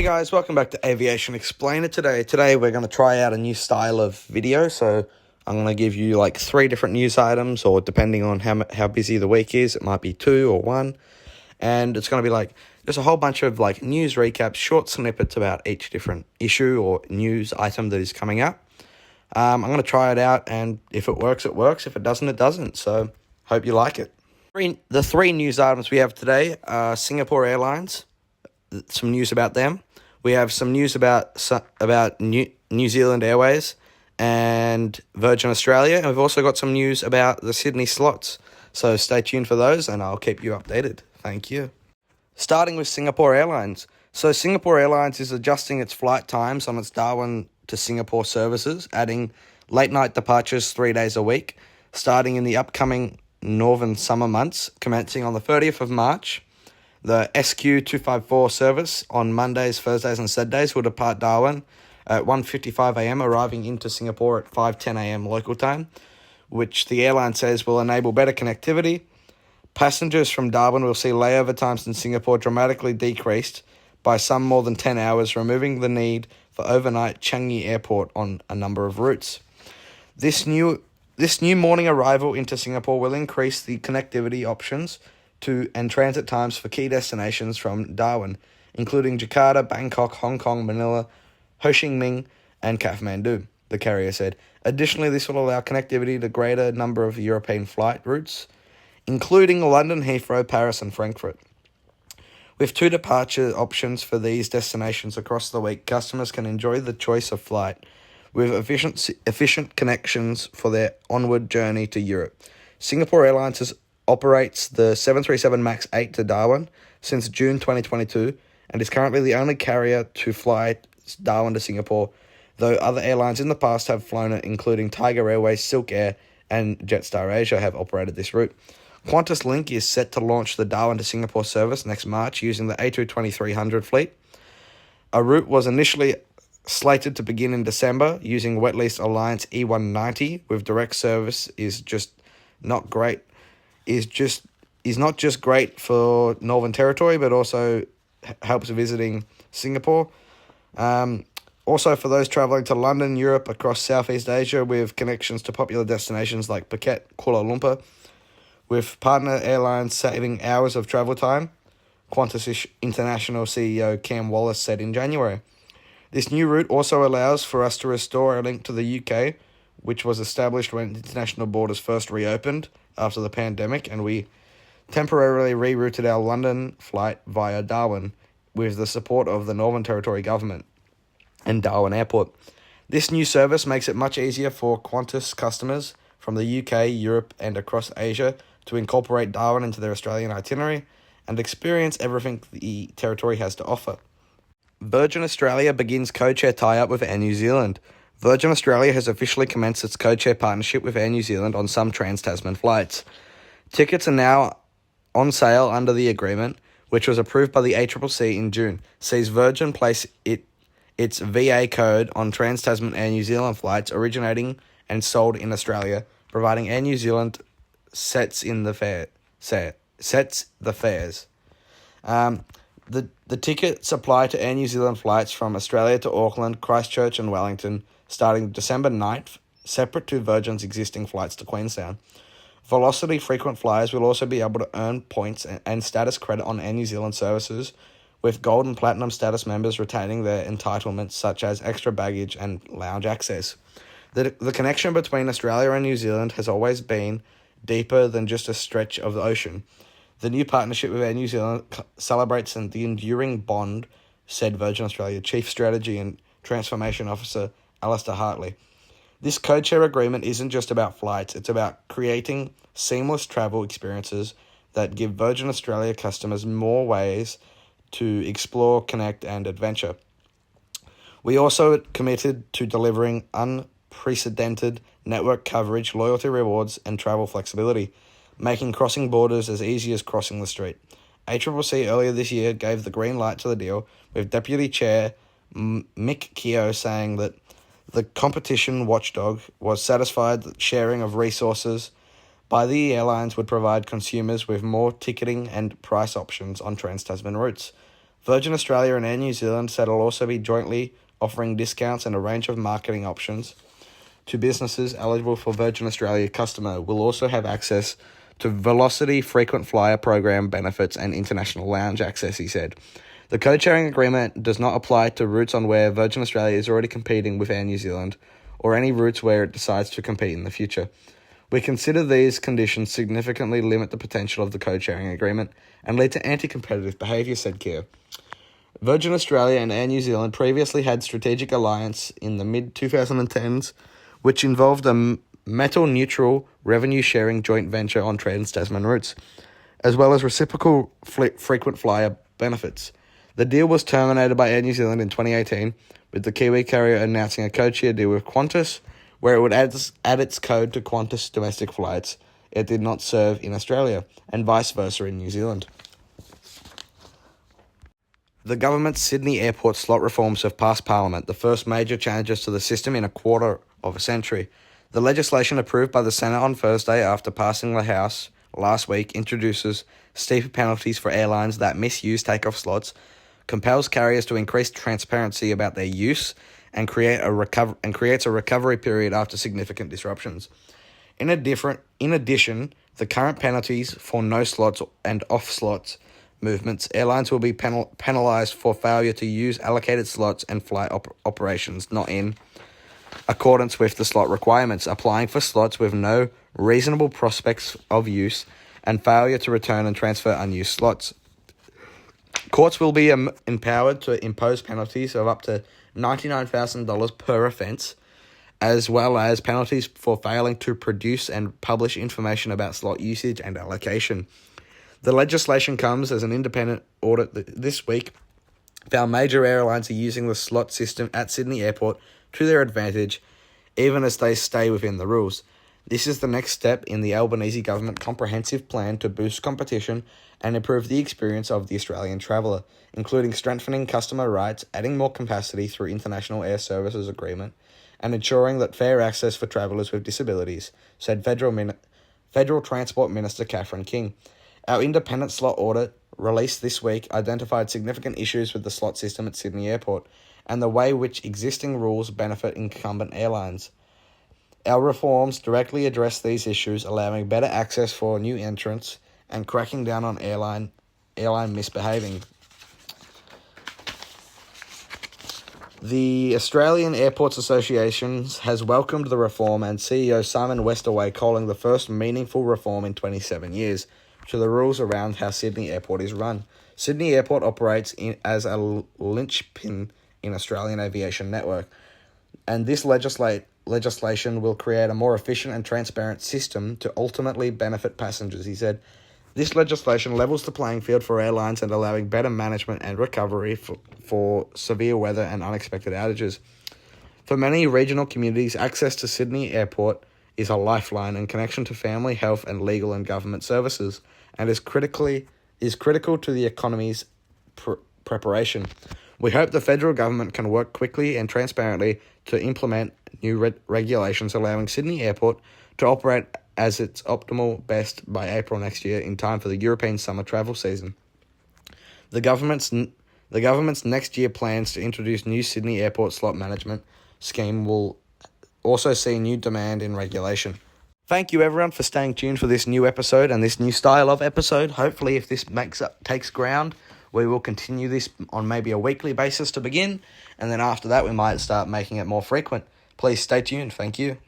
Hey guys, welcome back to Aviation Explainer today. Today we're going to try out a new style of video. So I'm going to give you like 3 different news items, or depending on how busy the week is, it might be 2 or 1. And it's going to be like just a whole bunch of like news recaps, short snippets about each different issue or news item that is coming up. I'm going to try it out, and if it works, it works. If it doesn't, it doesn't. So hope you like it. The 3 news items we have today are Singapore Airlines. Some news about them. We have some news about New Zealand Airways and Virgin Australia, and we've also got some news about the Sydney slots. So stay tuned for those, and I'll keep you updated. Thank you. Starting with Singapore Airlines. So Singapore Airlines is adjusting its flight times on its Darwin to Singapore services, adding late night departures 3 days a week, starting in the upcoming northern summer months, commencing on the 30th of March. The SQ254 service on Mondays, Thursdays and Saturdays will depart Darwin at 1:55 a.m, arriving into Singapore at 5:10 a.m. local time, which the airline says will enable better connectivity. Passengers from Darwin will see layover times in Singapore dramatically decreased by some more than 10 hours, removing the need for overnight Changi Airport on a number of routes. This new morning arrival into Singapore will increase the connectivity options and transit times for key destinations from Darwin, including Jakarta, Bangkok, Hong Kong, Manila, Ho Chi Minh, and Kathmandu, the carrier said. Additionally, this will allow connectivity to a greater number of European flight routes, including London, Heathrow, Paris, and Frankfurt. With 2 departure options for these destinations across the week, customers can enjoy the choice of flight with efficient connections for their onward journey to Europe. Singapore Airlines operates the 737 MAX 8 to Darwin since June 2022 and is currently the only carrier to fly Darwin to Singapore, though other airlines in the past have flown it, including Tiger Airways, Silk Air, and Jetstar Asia have operated this route. Qantas Link is set to launch the Darwin to Singapore service next March using the A220-300 fleet. A route was initially slated to begin in December using Wet Lease Alliance E190 with direct service is not just great for Northern Territory, but also helps visiting Singapore. Also for those travelling to London, Europe, across Southeast Asia with connections to popular destinations like Phuket, Kuala Lumpur, with partner airlines saving hours of travel time, Qantas International CEO Cam Wallace said in January. This new route also allows for us to restore a link to the UK, which was established when international borders first reopened after the pandemic, and we temporarily rerouted our London flight via Darwin with the support of the Northern Territory government and Darwin Airport. This new service makes it much easier for Qantas customers from the UK, Europe, and across Asia to incorporate Darwin into their Australian itinerary and experience everything the territory has to offer. Virgin Australia begins codeshare tie-up with Air New Zealand. Virgin Australia has officially commenced its codeshare partnership with Air New Zealand on some Trans-Tasman flights. Tickets are now on sale under the agreement, which was approved by the ACCC in June, sees Virgin place its VA code on Trans-Tasman Air New Zealand flights originating and sold in Australia, providing Air New Zealand sets the fares. The tickets apply to Air New Zealand flights from Australia to Auckland, Christchurch and Wellington, starting December 9th, separate to Virgin's existing flights to Queenstown. Velocity frequent flyers will also be able to earn points and status credit on Air New Zealand services, with Gold and Platinum status members retaining their entitlements such as extra baggage and lounge access. The connection between Australia and New Zealand has always been deeper than just a stretch of the ocean. The new partnership with Air New Zealand celebrates the enduring bond, said Virgin Australia Chief Strategy and Transformation Officer Alistair Hartley. This codeshare agreement isn't just about flights, it's about creating seamless travel experiences that give Virgin Australia customers more ways to explore, connect, and adventure. We also committed to delivering unprecedented network coverage, loyalty rewards, and travel flexibility, making crossing borders as easy as crossing the street. ACCC earlier this year gave the green light to the deal, with Deputy Chair Mick Keogh saying that the competition watchdog was satisfied that sharing of resources by the airlines would provide consumers with more ticketing and price options on Trans-Tasman routes. Virgin Australia and Air New Zealand said it'll also be jointly offering discounts and a range of marketing options to businesses eligible for Virgin Australia customer will also have access to Velocity frequent flyer program benefits and international lounge access, he said. The code-sharing agreement does not apply to routes on where Virgin Australia is already competing with Air New Zealand or any routes where it decides to compete in the future. We consider these conditions significantly limit the potential of the code-sharing agreement and lead to anti-competitive behaviour, said Keir. Virgin Australia and Air New Zealand previously had strategic alliance in the mid-2010s, which involved a metal-neutral revenue-sharing joint venture on Trans-Tasman routes, as well as reciprocal frequent flyer benefits. The deal was terminated by Air New Zealand in 2018, with the Kiwi carrier announcing a codeshare deal with Qantas, where it would add its code to Qantas domestic flights it did not serve in Australia, and vice versa in New Zealand. The government's Sydney airport slot reforms have passed Parliament, the first major changes to the system in a quarter of a century. The legislation approved by the Senate on Thursday after passing the House last week introduces steeper penalties for airlines that misuse takeoff slots, compels carriers to increase transparency about their use, and creates a recovery period after significant disruptions. In addition, the current penalties for no slots and off slots movements, airlines will be penalised for failure to use allocated slots and flight operations not in accordance with the slot requirements, applying for slots with no reasonable prospects of use, and failure to return and transfer unused slots. Courts will be empowered to impose penalties of up to $99,000 per offence, as well as penalties for failing to produce and publish information about slot usage and allocation. The legislation comes as an independent audit this week found major airlines are using the slot system at Sydney Airport to their advantage, even as they stay within the rules. This is the next step in the Albanese government comprehensive plan to boost competition and improve the experience of the Australian traveller, including strengthening customer rights, adding more capacity through International Air Services Agreement, and ensuring that fair access for travellers with disabilities, said Federal Transport Minister Catherine King. Our independent slot audit, released this week, identified significant issues with the slot system at Sydney Airport and the way which existing rules benefit incumbent airlines. Our reforms directly address these issues, allowing better access for new entrants and cracking down on airline misbehaving. The Australian Airports Association has welcomed the reform, and CEO Simon Westaway calling the first meaningful reform in 27 years to the rules around how Sydney Airport is run. Sydney Airport operates as a linchpin in Australian aviation network, and this legislation will create a more efficient and transparent system to ultimately benefit passengers, he said. This legislation levels the playing field for airlines and allowing better management and recovery for severe weather and unexpected outages. For many regional communities, access to Sydney Airport is a lifeline and connection to family, health, and legal and government services, and is critical to the economy's preparation. We hope the federal government can work quickly and transparently to implement new regulations allowing Sydney Airport to operate as its optimal best by April next year in time for the European summer travel season. The government's next year plans to introduce new Sydney Airport slot management scheme will also see new demand in regulation. Thank you everyone for staying tuned for this new episode and this new style of episode. Hopefully if this takes ground, we will continue this on maybe a weekly basis to begin, and then after that we might start making it more frequent. Please stay tuned. Thank you.